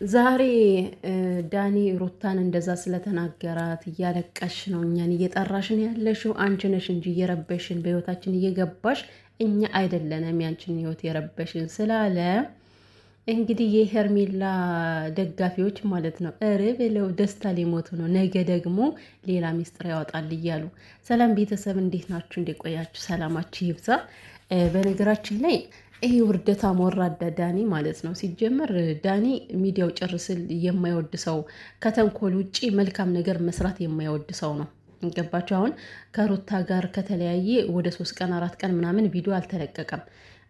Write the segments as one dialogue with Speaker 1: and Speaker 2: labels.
Speaker 1: ዛሬ ዳኒ ሩታን እንደዛ ስለተናገራት እያለቀሽ ነው እኛን እየጠራሽን ያለሽው አንቺ ነሽ እንጂ እየረበሽን በህይወታችን እየገባሽ እኛ አይደለንም ያንቺን ህይወት የረበሽን ስላለ እንግዲህ የሄርሜላ ደጋፊዎች ማለት ነው ብለው ደስታ ሊሞቱ ነው። ነገ ደግሞ ሌላ ሚስጥር ያወጣል እያሉ። ሰላም ቤተሰብ እንዴት ናችሁ? እንደቆያችሁ ሰላማችሁ ይብዛ። በነገራችን ላይ ይሄ ውርደታ ወራዳ ዳኒ ማለት ነው። ሲጀመር ዳኒ ሚዲያው ጭርስል የማይወድ ሰው፣ ከተንኮል ውጪ መልካም ነገር መስራት የማይወድ ሰው ነው። ገባችሁ? አሁን ከሩታ ጋር ከተለያየ ወደ 3 ቀን 4 ቀን ምናምን ቪዲዮ አልተለቀቀም።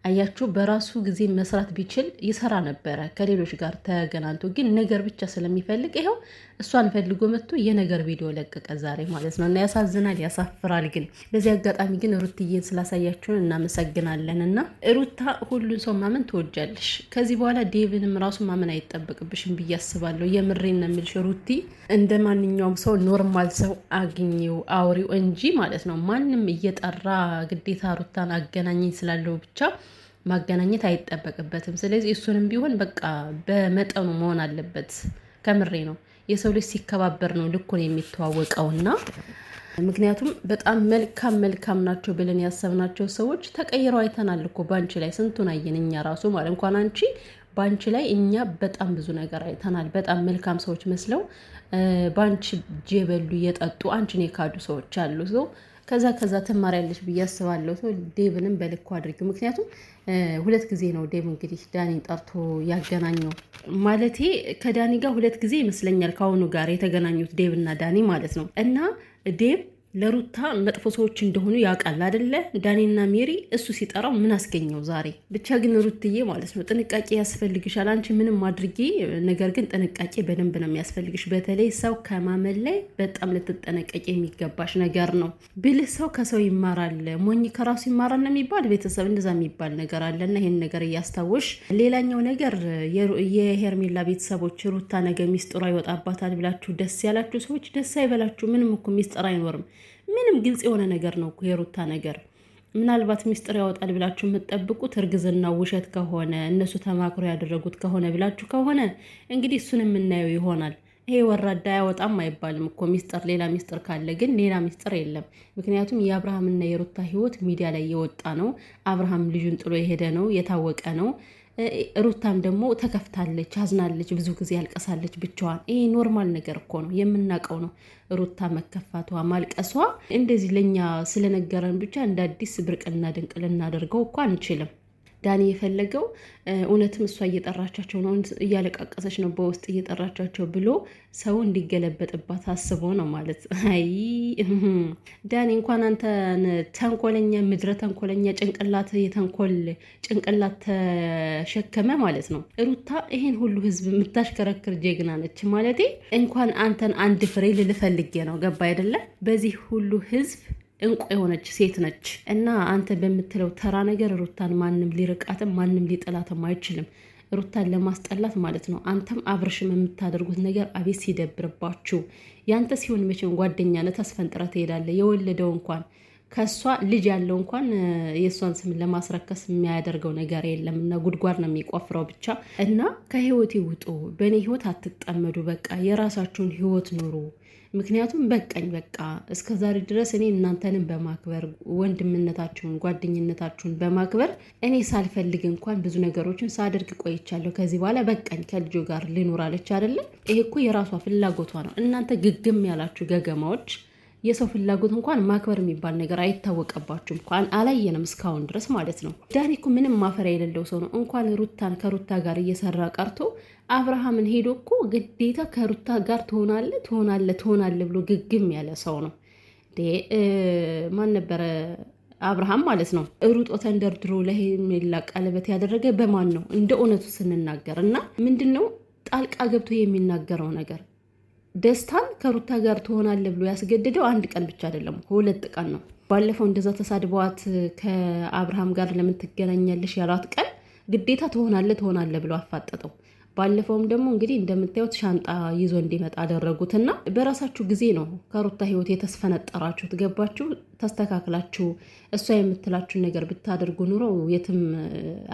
Speaker 1: አያችሁ፣ በራሱ ጊዜ መስራት ቢችል ይሰራ ነበረ ከሌሎች ጋር ተገናኝቶ። ግን ነገር ብቻ ስለሚፈልግ ይኸው እሷን ፈልጎ መጥቶ የነገር ቪዲዮ ለቀቀ ዛሬ ማለት ነው። እና ያሳዝናል፣ ያሳፍራል። ግን በዚህ አጋጣሚ ግን ሩትዬን ስላሳያችሁን እናመሰግናለን። እና ሩታ ሁሉን ሰው ማመን ትወጃለሽ። ከዚህ በኋላ ዴቭንም ራሱ ማመን አይጠበቅብሽም ብዬ አስባለሁ። የምሬን ነው የምልሽ ሩቲ፣ እንደ ማንኛውም ሰው ኖርማል ሰው አግኘው አውሪው እንጂ ማለት ነው። ማንም እየጠራ ግዴታ ሩታን አገናኘኝ ስላለው ብቻ ማገናኘት አይጠበቅበትም። ስለዚህ እሱንም ቢሆን በቃ በመጠኑ መሆን አለበት። ከምሬ ነው። የሰው ልጅ ሲከባበር ነው ልኩን የሚተዋወቀውና ምክንያቱም በጣም መልካም ናቸው ብለን ያሰብናቸው ሰዎች ተቀይረው አይተናል እኮ ባንቺ ላይ ስንቱን አየን እኛ ራሱ ማለት እንኳን አንቺ ባንቺ ላይ እኛ በጣም ብዙ ነገር አይተናል። በጣም መልካም ሰዎች መስለው ባንቺ ጀበሉ የጠጡ አንቺን የካዱ ሰዎች አሉ። ከዛ ትማሪያለሽ ብዬ አስባለሁ። ሰው ዴቭንም በልኩ አድርጊው። ምክንያቱም 2 ጊዜ ነው ዴቭ እንግዲህ ዳኒን ጠርቶ ያገናኘው። ማለቴ ከዳኒ ጋር 2 ጊዜ ይመስለኛል ከአሁኑ ጋር የተገናኙት ዴቭ እና ዳኒ ማለት ነው። እና ዴቭ ለሩታ መጥፎ ሰዎች እንደሆኑ ያውቃል አይደለ? ዳኒና ሜሪ እሱ ሲጠራው ምን አስገኘው ዛሬ? ብቻ ግን ሩትዬ ማለት ነው ጥንቃቄ ያስፈልግሻል። አንቺ ምንም አድርጊ፣ ነገር ግን ጥንቃቄ በደንብ ነው የሚያስፈልግሽ። በተለይ ሰው ከማመን ላይ በጣም ልትጠነቀቂ የሚገባሽ ነገር ነው። ብልህ ሰው ከሰው ይማራል፣ ሞኝ ከራሱ ይማራል ነው የሚባል ቤተሰብ፣ እንደዛ የሚባል ነገር አለና ይሄን ነገር እያስታወሽ። ሌላኛው ነገር የሄርሜላ ቤተሰቦች ሩታ ነገ ሚስጥሯ ይወጣባታል ብላችሁ ደስ ያላችሁ ሰዎች ደስ አይበላችሁ። ምንም እኮ ሚስጥር አይኖርም። ምንም ግልጽ የሆነ ነገር ነው የሩታ ነገር። ምናልባት ሚስጥር ያወጣል ብላችሁ የምትጠብቁት እርግዝና ውሸት ከሆነ እነሱ ተማክሮ ያደረጉት ከሆነ ብላችሁ ከሆነ እንግዲህ እሱን የምናየው ይሆናል። ይሄ ወራዳ ያወጣም አይባልም እኮ ሚስጥር። ሌላ ሚስጥር ካለ ግን ሌላ ሚስጥር የለም። ምክንያቱም የአብርሃምና የሩታ ህይወት ሚዲያ ላይ የወጣ ነው። አብርሃም ልጁን ጥሎ የሄደ ነው፣ የታወቀ ነው። ሩታም ደግሞ ተከፍታለች፣ አዝናለች፣ ብዙ ጊዜ ያልቀሳለች ብቻዋን። ይሄ ኖርማል ነገር እኮ ነው፣ የምናውቀው ነው። ሩታ መከፋቷ፣ ማልቀሷ እንደዚህ ለእኛ ስለነገረን ብቻ እንደ አዲስ ብርቅና ድንቅ ልናደርገው እኮ አንችልም። ዳኒ የፈለገው እውነትም እሷ እየጠራቻቸው ነው፣ እያለቃቀሰች ነው በውስጥ እየጠራቻቸው ብሎ ሰው እንዲገለበጥባት አስቦ ነው ማለት። አይ ዳኒ እንኳን አንተ ተንኮለኛ፣ ምድረ ተንኮለኛ ጭንቅላት፣ የተንኮል ጭንቅላት ተሸከመ ማለት ነው። ሩታ ይሄን ሁሉ ህዝብ የምታሽከረክር ጀግና ነች ማለቴ። እንኳን አንተን አንድ ፍሬ ልፈልጌ ነው። ገባ አይደለ? በዚህ ሁሉ ህዝብ እንቁ የሆነች ሴት ነች። እና አንተ በምትለው ተራ ነገር ሩታን ማንም ሊርቃትም ማንም ሊጠላትም አይችልም። ሩታን ለማስጠላት ማለት ነው። አንተም አብርሽም የምታደርጉት ነገር አቤት ሲደብርባችሁ። ያንተ ሲሆን መቼም ጓደኛነት አስፈንጥረ ትሄዳለህ። የወለደው እንኳን ከሷ ልጅ ያለው እንኳን የእሷን ስም ለማስረከስ የሚያደርገው ነገር የለም። እና ጉድጓድ ነው የሚቆፍረው ብቻ። እና ከህይወቴ ውጡ፣ በእኔ ህይወት አትጠመዱ። በቃ የራሳችሁን ህይወት ኑሩ። ምክንያቱም በቃኝ በቃ እስከ ዛሬ ድረስ እኔ እናንተንም በማክበር ወንድምነታችሁን ጓደኝነታችሁን በማክበር እኔ ሳልፈልግ እንኳን ብዙ ነገሮችን ሳደርግ ቆይቻለሁ። ከዚህ በኋላ በቃኝ ከልጆ ጋር ልኖር አለች አይደለም። ይሄ እኮ የራሷ ፍላጎቷ ነው። እናንተ ግግም ያላችሁ ገገማዎች የሰው ፍላጎት እንኳን ማክበር የሚባል ነገር አይታወቀባችሁም። እንኳን አላየንም እስካሁን ድረስ ማለት ነው። ዳኒ እኮ ምንም ማፈሪያ የሌለው ሰው ነው። እንኳን ሩታን ከሩታ ጋር እየሰራ ቀርቶ አብርሃምን ሄዶ እኮ ግዴታ ከሩታ ጋር ትሆናለ ብሎ ግግም ያለ ሰው ነው። ማን ነበረ? አብርሃም ማለት ነው። ሩጦ ተንደርድሮ ለሄርሜላ ቀለበት ያደረገ በማን ነው? እንደ እውነቱ ስንናገር እና ምንድን ነው ጣልቃ ገብቶ የሚናገረው ነገር ደስታን ከሩታ ጋር ትሆናለ ብሎ ያስገድደው 1 ቀን ብቻ አይደለም 2 ቀን ነው። ባለፈው እንደዛ ተሳድበዋት ከአብርሃም ጋር ለምን ትገናኛለሽ ያላት ቀን ግዴታ ትሆናለ ብሎ አፋጠጠው። ባለፈውም ደግሞ እንግዲህ እንደምታዩት ሻንጣ ይዞ እንዲመጣ አደረጉትና በራሳችሁ ጊዜ ነው ከሩታ ህይወት የተስፈነጠራችሁት። ገባችሁ? ተስተካክላችሁ እሷ የምትላችሁን ነገር ብታደርጉ ኑሮ የትም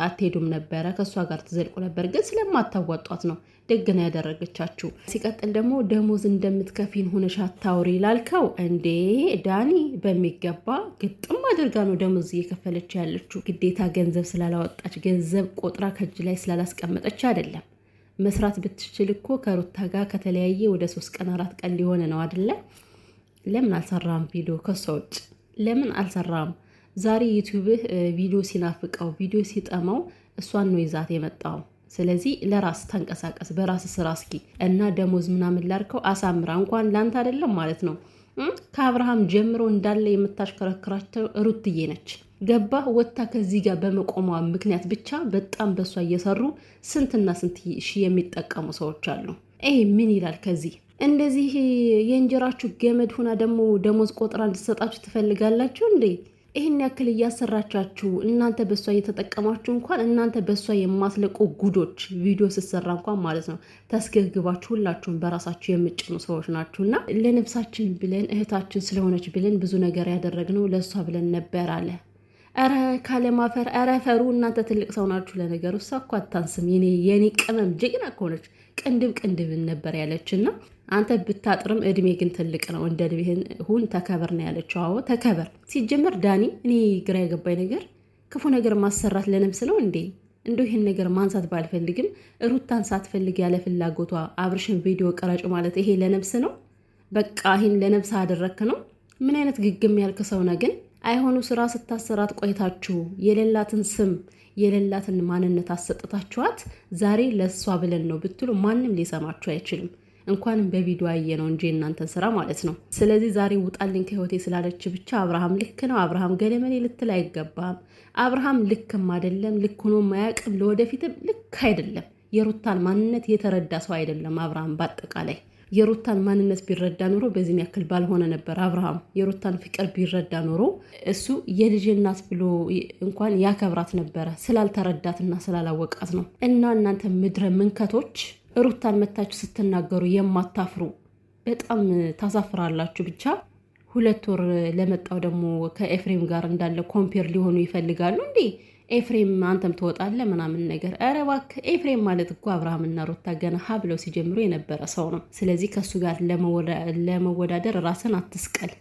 Speaker 1: አትሄዱም ነበረ፣ ከእሷ ጋር ትዘልቁ ነበር። ግን ስለማታዋጧት ነው ደግና ያደረገቻችሁ። ሲቀጥል ደግሞ ደሞዝ እንደምትከፊን ሆነሽ አታውሪ ላልከው እንዴ ዳኒ በሚገባ ግጥም አድርጋ ነው ደሞዝ እየከፈለች ያለችው። ግዴታ ገንዘብ ስላላወጣች ገንዘብ ቆጥራ ከእጅ ላይ ስላላስቀመጠች አይደለም። መስራት ብትችል እኮ ከሩታ ጋር ከተለያየ ወደ 3 ቀን 4 ቀን ሊሆን ነው አይደለ? ለምን አልሰራም ቪዲዮ? ከሷ ውጭ ለምን አልሰራም? ዛሬ ዩቲዩብህ ቪዲዮ ሲናፍቀው ቪዲዮ ሲጠማው እሷን ነው ይዛት የመጣው። ስለዚህ ለራስ ተንቀሳቀስ፣ በራስ ስራ እስኪ እና ደሞዝ ምናምን ላርከው አሳምራ። እንኳን ላንተ አይደለም ማለት ነው ከአብርሃም ጀምሮ እንዳለ የምታሽከረክራቸው ሩትዬ ነች። ገባ ወታ ከዚህ ጋር በመቆሟ ምክንያት ብቻ በጣም በሷ እየሰሩ ስንትና ስንት ሺህ የሚጠቀሙ ሰዎች አሉ። ይሄ ምን ይላል? ከዚህ እንደዚህ የእንጀራችሁ ገመድ ሁና ደግሞ ደሞዝ ቆጥራ እንድትሰጣችሁ ትፈልጋላችሁ እንዴ? ይህን ያክል እያሰራቻችሁ እናንተ በሷ እየተጠቀማችሁ እንኳን እናንተ በሷ የማትለቁ ጉዶች ቪዲዮ ስትሰራ እንኳን ማለት ነው ተስገግባችሁ ሁላችሁም በራሳችሁ የምጭኑ ሰዎች ናችሁና ለነፍሳችን ብለን እህታችን ስለሆነች ብለን ብዙ ነገር ያደረግነው ለእሷ ብለን ነበር አለ። ኧረ ካለማፈር ኧረ ፈሩ እናንተ ትልቅ ሰው ናችሁ። ለነገሩ እሷ እኮ አታንስም። የኔ ቅመም ጀግና ከሆነች ቅንድብን ነበር ያለችና አንተ ብታጥርም እድሜ ግን ትልቅ ነው። እንደ እድሜህን ሁን ተከበር ነው ያለችው። አዎ ተከበር። ሲጀመር ዳኒ እኔ ግራ የገባኝ ነገር ክፉ ነገር ማሰራት ለነፍስ ነው እንዴ? እንደው ይህን ነገር ማንሳት ባልፈልግም ሩታን ሳትፈልግ ያለ ፍላጎቷ አብርሽን ቪዲዮ ቀረጭ ማለት ይሄ ለነፍስ ነው? በቃ ይህን ለነፍስ አደረክ ነው? ምን አይነት ግግም ያልክ ሰው ነህ ግን? አይሆኑ ስራ ስታሰራት ቆይታችሁ የሌላትን ስም የሌላትን ማንነት አሰጥታችኋት ዛሬ ለሷ ብለን ነው ብትሉ ማንም ሊሰማችሁ አይችልም። እንኳንም በቪዲዮ አየ ነው እንጂ እናንተን ስራ ማለት ነው። ስለዚህ ዛሬ ውጣልኝ ከህይወቴ ስላለች ብቻ አብርሃም ልክ ነው አብርሃም ገለመሌ ልትል አይገባም። አብርሃም ልክም አይደለም፣ ልክ ሆኖ ማያውቅም፣ ለወደፊትም ልክ አይደለም። የሩታን ማንነት የተረዳ ሰው አይደለም አብርሃም። በአጠቃላይ የሩታን ማንነት ቢረዳ ኖሮ በዚህን ያክል ባልሆነ ነበር። አብርሃም የሩታን ፍቅር ቢረዳ ኖሮ እሱ የልጅ እናት ብሎ እንኳን ያከብራት ነበረ። ስላልተረዳትና ስላላወቃት ነው። እና እናንተ ምድረ ምንከቶች ሩታን መታችሁ ስትናገሩ የማታፍሩ በጣም ታሳፍራላችሁ። ብቻ 2 ወር ለመጣው ደግሞ ከኤፍሬም ጋር እንዳለ ኮምፔር ሊሆኑ ይፈልጋሉ እንዴ? ኤፍሬም አንተም ትወጣለህ ምናምን ነገር። ኧረ እባክህ ኤፍሬም ማለት እኮ አብርሃምና ሩታ ገና ሀ ብለው ሲጀምሩ የነበረ ሰው ነው። ስለዚህ ከሱ ጋር ለመወዳደር ራስን አትስቀል።